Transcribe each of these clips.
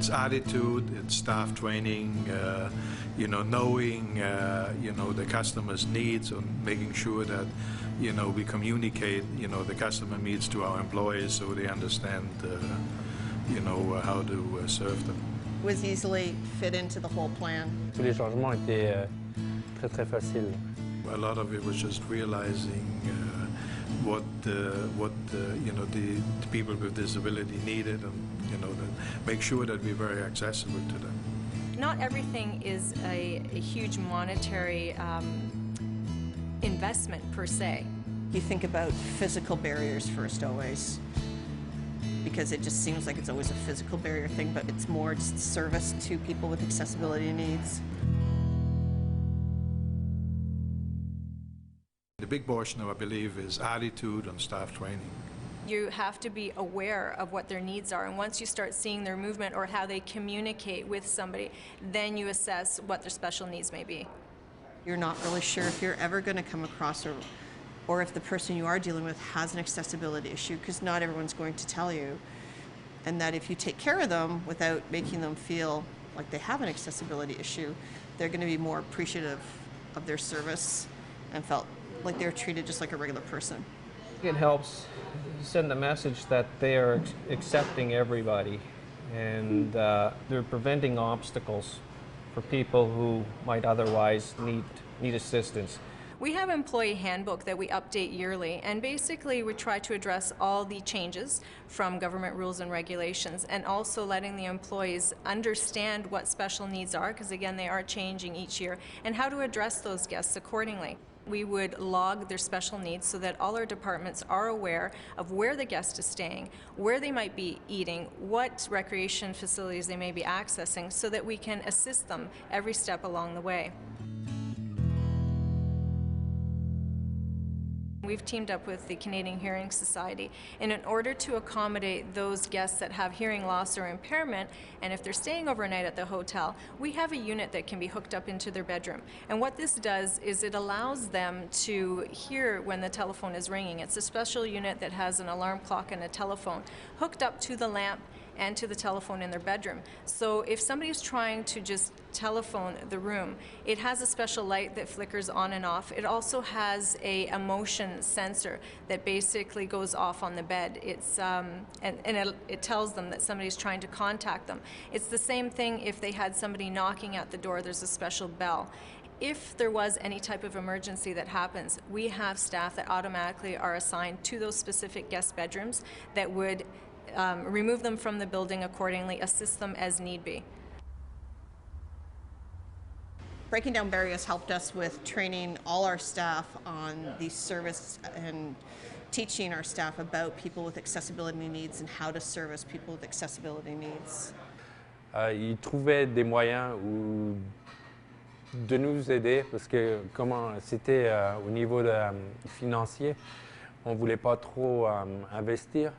it's attitude, it's staff training, you know, knowing, you know, the customer's needs and making sure that, you know, we communicate, you know, the customer needs to our employees so they understand, you know, how to serve them. Was easily fit into the whole plan. Tous les changements étaient très faciles. A lot of it was just realizing what you know, the people with disability needed, and you know, make sure that we're very accessible to them. Not everything is a huge monetary investment per se. You think about physical barriers first always, because it just seems like it's always a physical barrier thing, but it's more just service to people with accessibility needs. The big portion, I believe, is attitude and staff training. You have to be aware of what their needs are, and once you start seeing their movement or how they communicate with somebody, then you assess what their special needs may be. You're not really sure if you're ever going to come across or if the person you are dealing with has an accessibility issue, because not everyone's going to tell you. And that if you take care of them without making them feel like they have an accessibility issue, they're going to be more appreciative of their service and felt like they're treated just like a regular person. It helps send a message that they are accepting everybody, and they're preventing obstacles for people who might otherwise need assistance. We have an employee handbook that we update yearly, and basically we try to address all the changes from government rules and regulations, and also letting the employees understand what special needs are, because again they are changing each year, and how to address those guests accordingly. We would log their special needs so that all our departments are aware of where the guest is staying, where they might be eating, what recreation facilities they may be accessing, so that we can assist them every step along the way. We've teamed up with the Canadian Hearing Society, and in order to accommodate those guests that have hearing loss or impairment, and if they're staying overnight at the hotel, we have a unit that can be hooked up into their bedroom. And what this does is it allows them to hear when the telephone is ringing. It's a special unit that has an alarm clock and a telephone hooked up to the lamp and to the telephone in their bedroom. So if somebody's trying to just telephone the room, it has a special light that flickers on and off. It also has a motion sensor that basically goes off on the bed. It's it tells them that somebody's trying to contact them. It's the same thing if they had somebody knocking at the door. There's a special bell. If there was any type of emergency that happens, we have staff that automatically are assigned to those specific guest bedrooms that would remove them from the building accordingly, assist them as need be. Breaking down barriers helped us with training all our staff on the service and teaching our staff about people with accessibility needs and how to service people with accessibility needs. Ils trouvaient des moyens de nous aider parce que comment c'était au niveau financier, on ne voulait pas trop investir.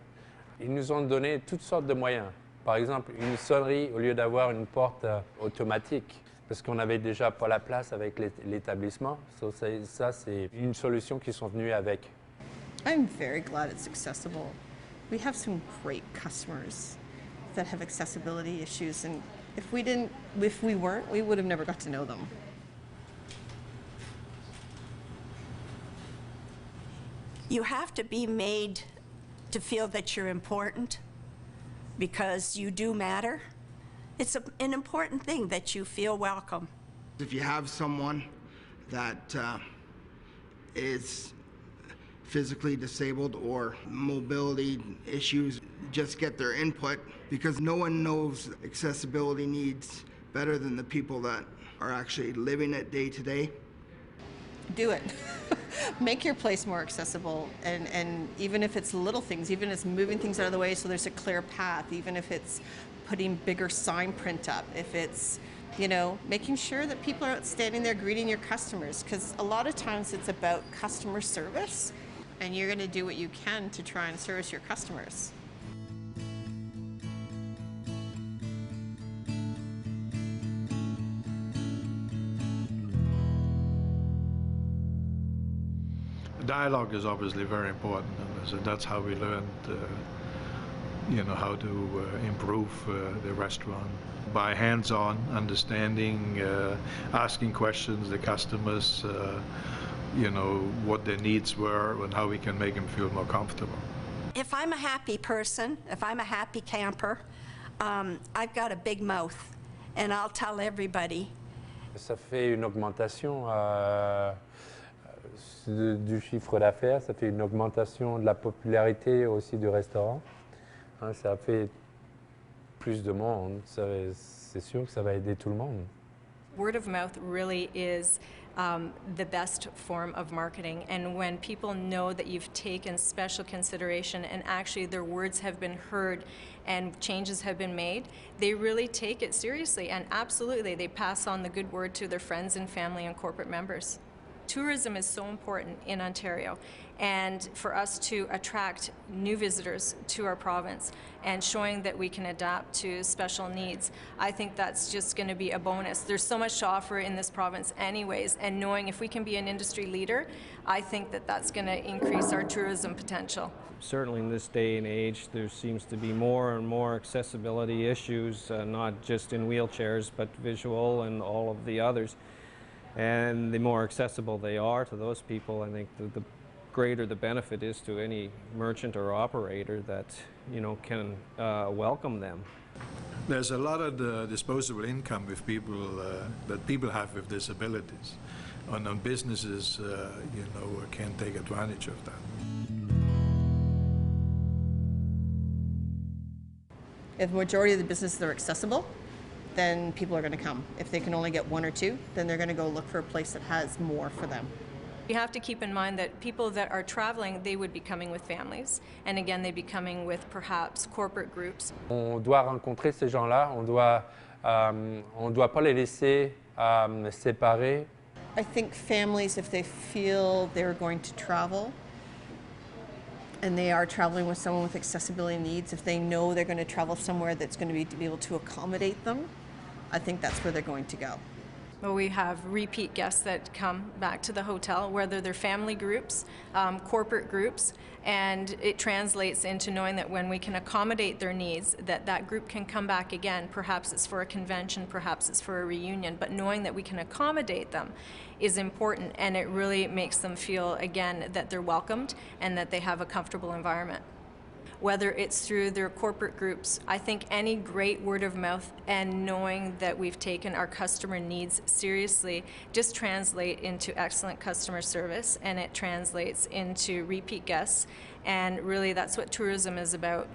Ils nous ont donné toutes sortes de moyens. Par exemple, une sonnerie au lieu d'avoir une porte automatique, parce qu'on n'avait déjà pas la place avec l'établissement. Ça, c'est une solution qu'ils sont venus avec. I'm very glad it's accessible. We have some great customers that have accessibility issues, and if we weren't, we would have never got to know them. You have to be made to feel that you're important, because you do matter. It's an important thing that you feel welcome. If you have someone that is physically disabled or mobility issues, just get their input, because no one knows accessibility needs better than the people that are actually living it day to day. Do it. Make your place more accessible, and even if it's little things, even if it's moving things out of the way so there's a clear path, even if it's putting bigger sign print up, if it's, you know, making sure that people are standing there greeting your customers, because a lot of times it's about customer service, and you're going to do what you can to try and service your customers. Dialogue is obviously very important, and so that's how we learned you know, how to improve the restaurant by hands-on understanding, asking questions the customers, you know, what their needs were and how we can make them feel more comfortable. If I'm a happy person, if I'm a happy camper, I've got a big mouth, and I'll tell everybody. Ça fait une augmentation du chiffre d'affaires, ça fait une augmentation de la popularité aussi du restaurant. Hein, ça fait plus de monde, c'est sûr que ça va aider tout le monde. Word of mouth really is the best form of marketing, and when people know that you've taken special consideration and actually their words have been heard and changes have been made, they really take it seriously, and absolutely they pass on the good word to their friends and family and corporate members. Tourism is so important in Ontario, and for us to attract new visitors to our province and showing that we can adapt to special needs, I think that's just going to be a bonus. There's so much to offer in this province anyways, and knowing if we can be an industry leader, I think that that's going to increase our tourism potential. Certainly in this day and age, there seems to be more and more accessibility issues, not just in wheelchairs, but visual and all of the others. And the more accessible they are to those people, I think the greater the benefit is to any merchant or operator that, you know, can welcome them. There's a lot of the disposable income with people that people have with disabilities, and businesses, you know, can take advantage of that. If the majority of the businesses are accessible, then people are going to come. If they can only get one or two, then they're going to go look for a place that has more for them. You have to keep in mind that people that are traveling, they would be coming with families, and again, they'd be coming with perhaps corporate groups. On doit rencontrer ces gens-là, on doit pas les laisser séparés. I think families, if they feel they're going to travel and they are traveling with someone with accessibility needs, if they know they're going to travel somewhere that's going to be able to accommodate them, I think that's where they're going to go. Well, we have repeat guests that come back to the hotel, whether they're family groups, corporate groups, and it translates into knowing that when we can accommodate their needs, that group can come back again. Perhaps it's for a convention, perhaps it's for a reunion, but knowing that we can accommodate them is important, and it really makes them feel, again, that they're welcomed and that they have a comfortable environment. Whether it's through their corporate groups, I think any great word of mouth and knowing that we've taken our customer needs seriously just translate into excellent customer service, and it translates into repeat guests, and really that's what tourism is about.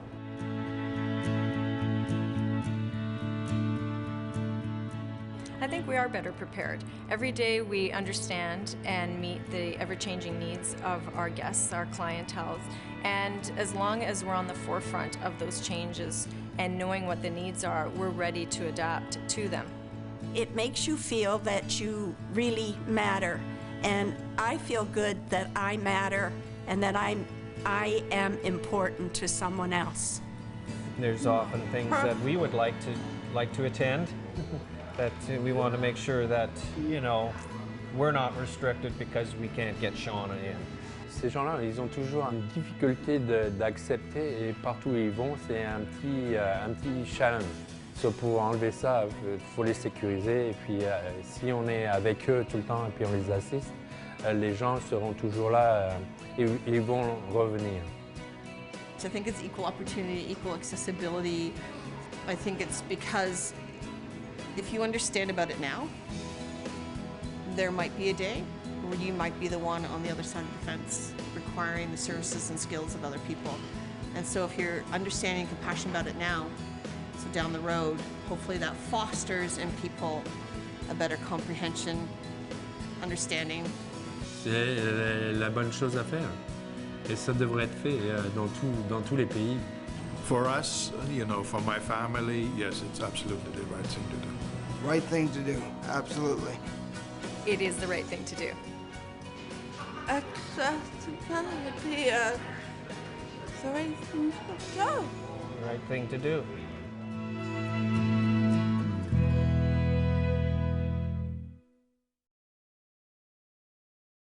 I think we are better prepared. Every day we understand and meet the ever-changing needs of our guests, our clientele, and as long as we're on the forefront of those changes and knowing what the needs are, we're ready to adapt to them. It makes you feel that you really matter, and I feel good that I matter and that I am important to someone else. There's often things that we would like to attend. That we want to make sure that, you know, we're not restricted because we can't get Shauna in. Ces gens-là, ils ont toujours une difficulté d'accepter, et partout où ils vont, c'est un petit challenge. So, pour enlever ça, il faut les sécuriser, et puis si on est avec eux tout le temps et puis on les assiste, les gens seront toujours là et ils vont revenir. I think it's equal opportunity, equal accessibility. I think it's because if you understand about it now, there might be a day where you might be the one on the other side of the fence requiring the services and skills of other people. And so if you're understanding and compassionate about it now, so down the road, hopefully that fosters in people a better comprehension, understanding. C'est la bonne chose à faire. Et ça devrait être fait dans tous les pays. For us, you know, for my family, yes, it's absolutely the right thing to do. Right thing to do, absolutely. It is the right thing to do. Accessibility is the right thing to do. Right thing to do.